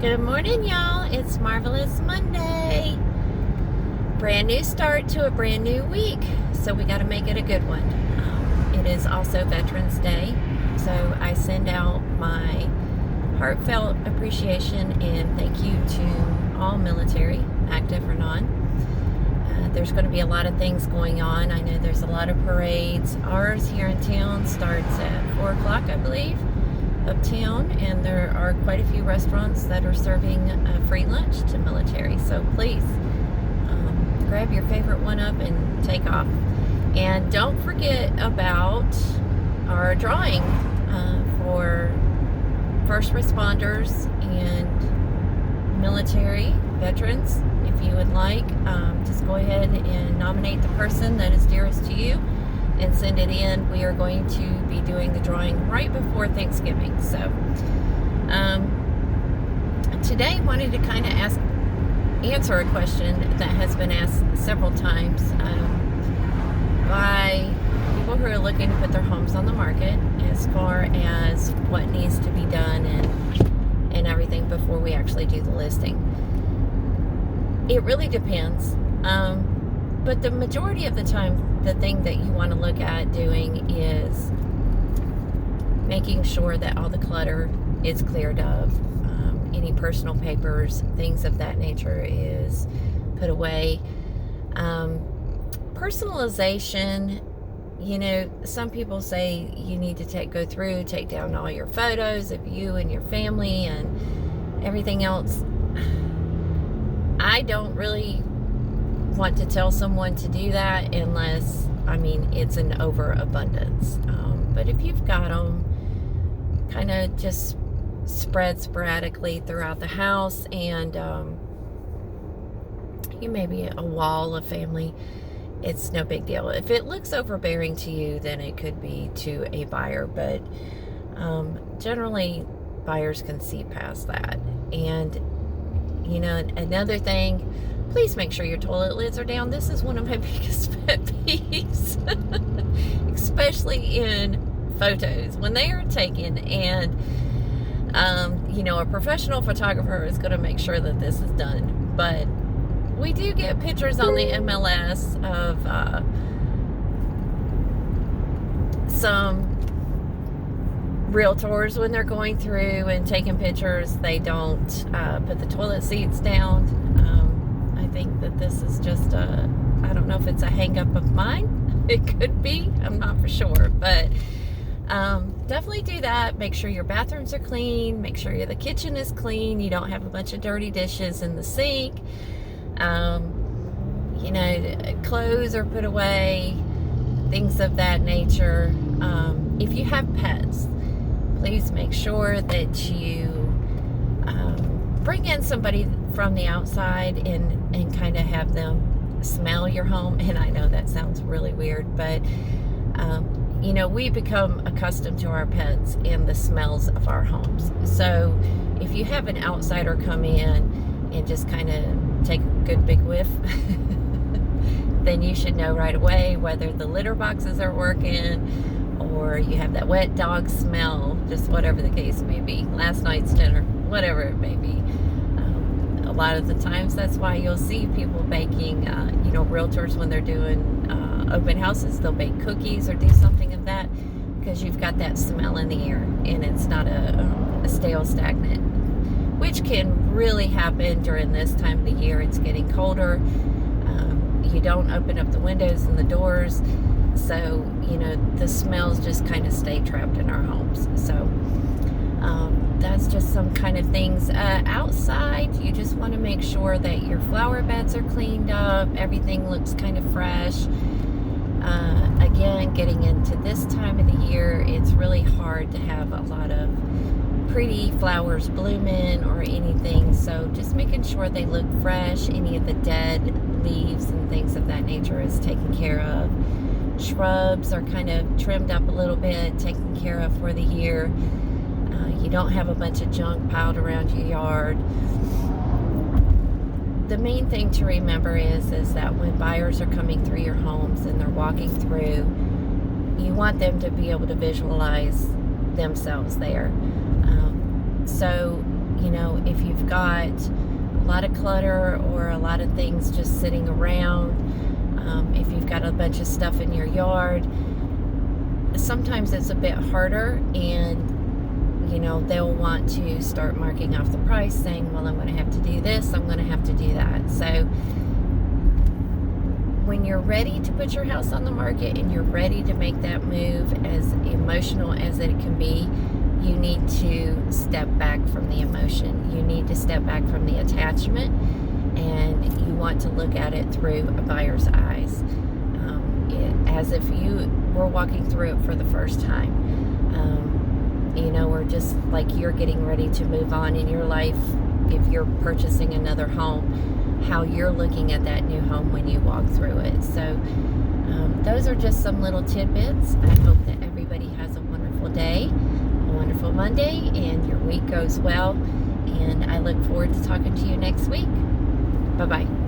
Good morning, y'all. It's Marvelous Monday. Brand new start to a brand new week, so we got to make it a good one. It is also Veterans Day, so I send out my heartfelt appreciation and thank you to all military, active or non. There's going to be a lot of things going on. I know there's a lot of parades. Ours here in town starts at 4 o'clock, I believe, uptown, and there are quite a few restaurants that are serving free lunch to military. So please grab your favorite one up and take off. And don't forget about our drawing for first responders and military veterans. If you would like, just go ahead and nominate the person that is dearest to you and send it in. We are going to be doing the drawing right before Thanksgiving. So today I wanted to kind of answer a question that has been asked several times by people who are looking to put their homes on the market, as far as what needs to be done and everything before we actually do the listing. It really depends. But the majority of the time, the thing that you want to look at doing is making sure that all the clutter is cleared up. Any personal papers, things of that nature is put away. Personalization, you know, some people say you need to take down all your photos of you and your family and everything else. I don't really want to tell someone to do that unless, it's an overabundance. But if you've got them kind of just spread sporadically throughout the house, and you maybe a wall of family, it's no big deal. If it looks overbearing to you, then it could be to a buyer, but generally buyers can see past that. And you know, another thing, please make sure your toilet lids are down. This is one of my biggest pet peeves, especially in photos when they are taken. And, a professional photographer is going to make sure that this is done. But we do get pictures on the MLS of some realtors when they're going through and taking pictures. They don't put the toilet seats down. I think that this is just I don't know if it's a hang up of mine. It could be, I'm not for sure, but definitely do that. Make sure your bathrooms are clean, make sure the kitchen is clean, you don't have a bunch of dirty dishes in the sink. Clothes are put away, things of that nature. If you have pets, please make sure that you bring in somebody from the outside and kind of have them smell your home. And I know that sounds really weird, but we become accustomed to our pets and the smells of our homes. So if you have an outsider come in and just kind of take a good big whiff, then you should know right away whether the litter boxes are working, or you have that wet dog smell, just whatever the case may be, last night's dinner, whatever it may be. A lot of the times, that's why you'll see people baking, realtors, when they're doing open houses, they'll bake cookies or do something of that, because you've got that smell in the air, and it's not a stale, stagnant, which can really happen during this time of the year. It's getting colder. You don't open up the windows and the doors, so the smells just kind of stay trapped in our homes. So that's just some kind of things. Outside, you just want to make sure that your flower beds are cleaned up, everything looks kind of fresh. Again, getting into this time of the year, it's really hard to have a lot of pretty flowers blooming or anything, so just making sure they look fresh. Any of the dead leaves and things of that nature is taken care of. Shrubs are kind of trimmed up a little bit, taken care of for the year. You don't have a bunch of junk piled around your yard. The main thing to remember is that when buyers are coming through your homes and they're walking through, you want them to be able to visualize themselves there. So You know, if you've got a lot of clutter or a lot of things just sitting around, if you've got a bunch of stuff in your yard, sometimes it's a bit harder, and you know, they'll want to start marking off the price, saying, well, I'm going to have to do this, I'm going to have to do that. So when you're ready to put your house on the market and you're ready to make that move, as emotional as it can be, you need to step back from the emotion. You need to step back from the attachment, and you want to look at it through a buyer's eyes, as if you were walking through it for the first time. You know, or just like you're getting ready to move on in your life, if you're purchasing another home, how you're looking at that new home when you walk through it. So those are just some little tidbits. I hope that everybody has a wonderful day, a wonderful Monday, and your week goes well. And I look forward to talking to you next week. Bye-bye.